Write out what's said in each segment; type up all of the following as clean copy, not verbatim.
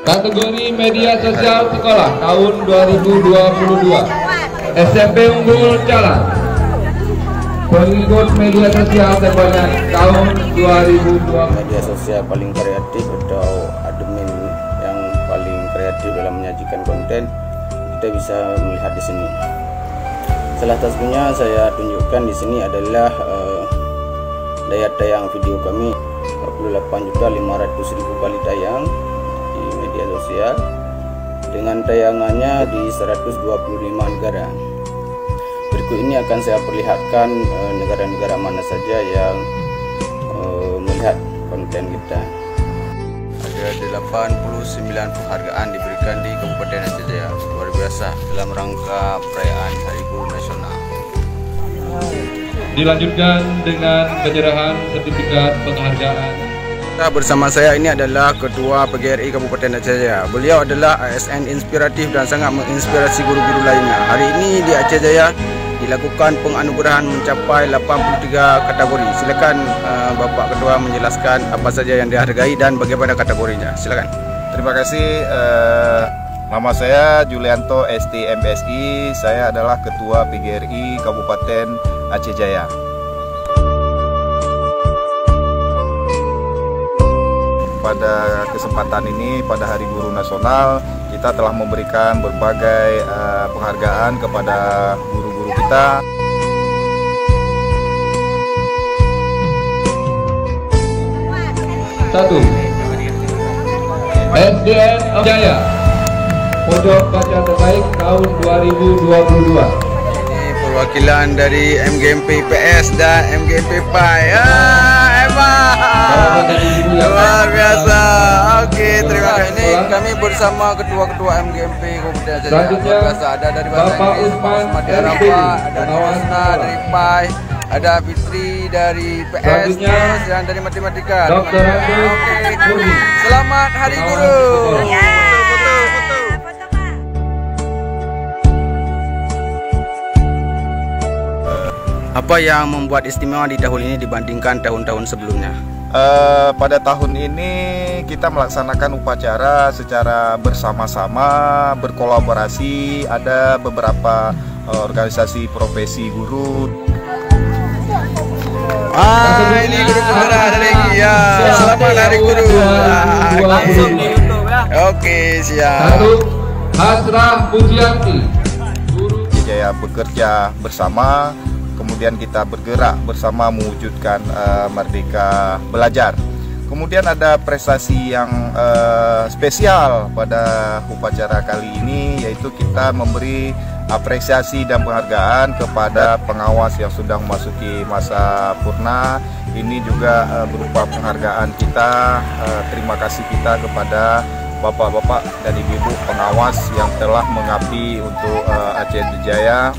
Kategori media sosial sekolah tahun 2022 SMP Unggul Jalan. Pengikut media sosial terbanyak tahun 2002. Media sosial paling kreatif atau admin yang paling kreatif dalam menyajikan konten, kita bisa melihat di sini. Salah satunya saya tunjukkan di sini adalah daya tayang video kami 48.500.000 kali tayang di media sosial dengan tayangannya di 125 negara. Berikut ini akan saya perlihatkan negara-negara mana saja yang melihat konten kita. Ada 89 penghargaan diberikan di Kabupaten Aceh Jaya, luar biasa, dalam rangka perayaan Hari Guru Nasional. Dilanjutkan dengan penyerahan sertifikat penghargaan. Bersama saya ini adalah Ketua PGRI Kabupaten Aceh Jaya. Beliau adalah ASN inspiratif dan sangat menginspirasi guru-guru lainnya. Hari ini di Aceh Jaya dilakukan penganugerahan mencapai 83 kategori. Silakan Bapak Ketua menjelaskan apa saja yang dihargai dan bagaimana kategorinya. Silakan. Terima kasih. Nama saya Julianto ST MSI. Saya adalah Ketua PGRI Kabupaten Aceh Jaya. Pada kesempatan ini, pada Hari Guru Nasional, kita telah memberikan berbagai penghargaan kepada guru-guru kita. Satu, SDN Jaya, pojok baca terbaik tahun 2022. Ini perwakilan dari MGMP PS dan MGMP PAI. Luar biasa. Oke, terima kasih. Ini kami bersama ketua-ketua MGMP Kabupaten Aceh Jaya. Luar biasa. Ada dari Bahasa Inggris, Mas Arapa, ada Nawasna dari PAI, ada Fitri dari PS, terus yang dari Matematika. Dr. Oke, selamat Hari Guru. Foto. Apa yang membuat istimewa di tahun ini dibandingkan tahun-tahun sebelumnya? Pada tahun ini kita melaksanakan upacara secara bersama-sama, berkolaborasi. Ada beberapa organisasi profesi guru. Ini guru putra dari ya. Selamat Hari Guru. Langsung di YouTube ya. Oke, siap. Satu, Hasrah Pujianti. Jaya bekerja bersama. Kemudian kita bergerak bersama mewujudkan Merdeka Belajar. Kemudian ada prestasi yang spesial pada upacara kali ini, yaitu kita memberi apresiasi dan penghargaan kepada pengawas yang sudah memasuki masa purna. Ini juga berupa penghargaan kita, terima kasih kita kepada bapak-bapak dan ibu-ibu pengawas yang telah mengabdi untuk Aceh Jaya.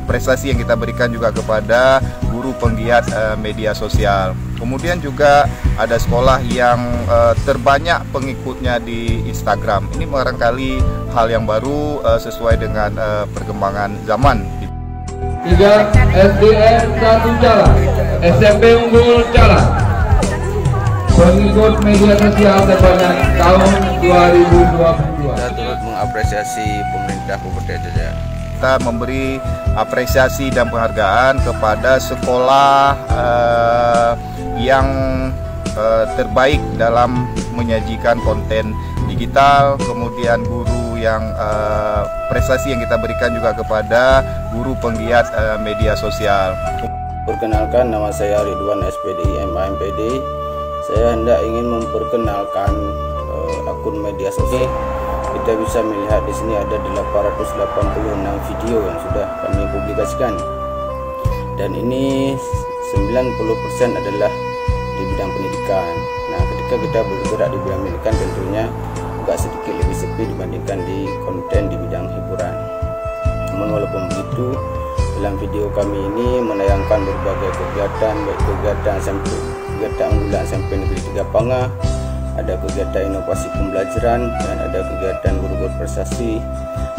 Prestasi yang kita berikan juga kepada guru penggiat media sosial. Kemudian juga ada sekolah yang terbanyak pengikutnya di Instagram. Ini barangkali hal yang baru sesuai dengan perkembangan zaman. 3, SDN 1 Jalan, SMP Unggul Jalan. Pengikut media sosial terbanyak tahun 2022. Kita turut mengapresiasi pemerintah Kabupaten Aceh Jaya. Kita memberi apresiasi dan penghargaan kepada sekolah yang terbaik dalam menyajikan konten digital, kemudian guru yang prestasi yang kita berikan juga kepada guru penggiat media sosial. Perkenalkan, nama saya Ridwan SPDI MAMPD. Saya hendak ingin memperkenalkan akun media sosial. Kita bisa melihat di sini ada 886 video yang sudah kami publikasikan, dan ini 90% adalah di bidang pendidikan. Nah, ketika kita bergerak di bidang pendidikan, tentunya agak sedikit lebih sepi dibandingkan di konten di bidang hiburan. Namun walaupun begitu, dalam video kami ini menayangkan berbagai kegiatan, baik kegiatan unggulan SMP Negeri 3 Pangah, ada kegiatan inovasi pembelajaran, dan ada kegiatan guru berprestasi,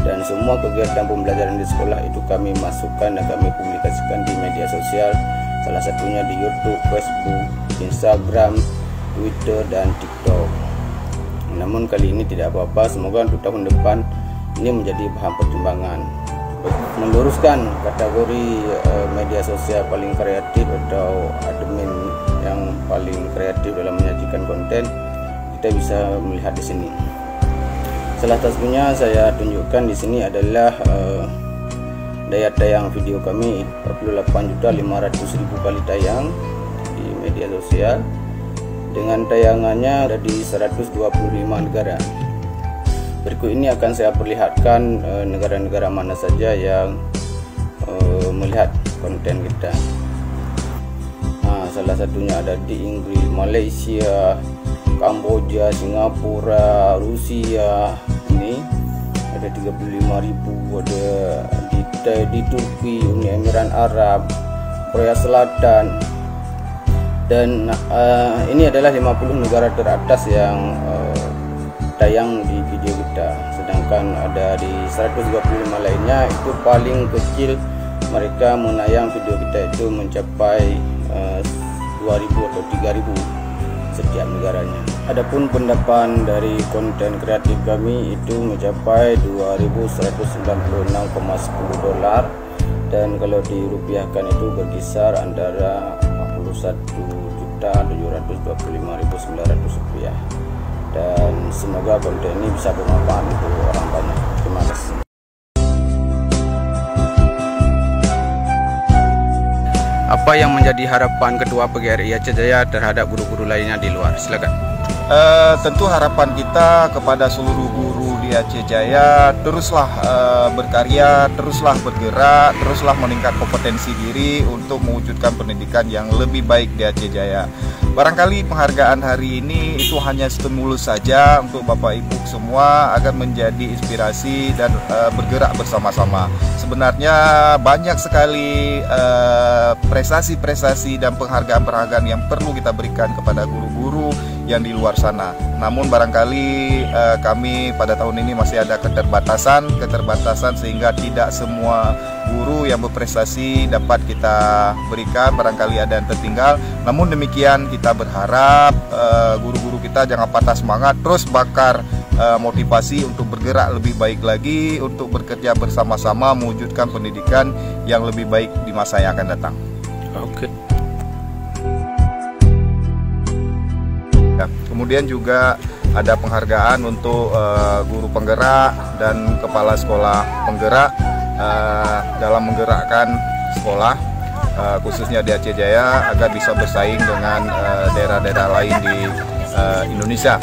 dan semua kegiatan pembelajaran di sekolah itu kami masukkan dan kami publikasikan di media sosial, salah satunya di YouTube, Facebook, Instagram, Twitter, dan TikTok. Namun kali ini tidak apa-apa, semoga untuk tahun depan ini menjadi bahan pertimbangan. Meluruskan kategori media sosial paling kreatif atau admin yang paling kreatif dalam menyajikan konten, kita bisa melihat di sini. Salah satunya saya tunjukkan di sini adalah daya tayang video kami 48.500.000 kali tayang di media sosial, dengan tayangannya ada di 125 negara. Berikut ini akan saya perlihatkan negara-negara mana saja yang melihat konten kita. Salah satunya ada di Inggris, Malaysia, Kamboja, Singapura, Rusia. Ini ada 35.000, ada di Turki, Uni Emirat Arab, Korea Selatan. Dan ini adalah 50 negara teratas yang tayang di video kita. Sedangkan ada di 125 lainnya itu paling kecil, mereka menayang video kita itu mencapai 2.000 atau 3.000 setiap negaranya. Adapun pendapatan dari konten kreatif kami itu mencapai 2.196,10 dolar, dan kalau dirupiahkan itu berkisar antara 41.725.900 rupiah. Dan semoga konten ini bisa bermanfaat untuk orang banyak. Terima kasih. Apa yang menjadi harapan Ketua PGRI Aceh Jaya terhadap guru-guru lainnya di luar? Silakan. Tentu harapan kita kepada seluruh guru di Aceh Jaya, teruslah berkarya, teruslah bergerak, teruslah meningkat kompetensi diri untuk mewujudkan pendidikan yang lebih baik di Aceh Jaya. Barangkali penghargaan hari ini itu hanya stimulus saja untuk Bapak Ibu semua agar menjadi inspirasi dan bergerak bersama-sama. Sebenarnya banyak sekali prestasi-prestasi dan penghargaan-penghargaan yang perlu kita berikan kepada guru-guru yang di luar sana. Namun barangkali kami pada tahun ini masih ada keterbatasan sehingga tidak semua guru yang berprestasi dapat kita berikan, barangkali ada yang tertinggal. Namun demikian kita berharap guru-guru kita jangan patah semangat, terus bakar motivasi untuk bergerak lebih baik lagi, untuk bekerja bersama-sama mewujudkan pendidikan yang lebih baik di masa yang akan datang. Oke. Ya, kemudian juga ada penghargaan untuk guru penggerak dan kepala sekolah penggerak dalam menggerakkan sekolah khususnya di Aceh Jaya agar bisa bersaing dengan daerah-daerah lain di Indonesia.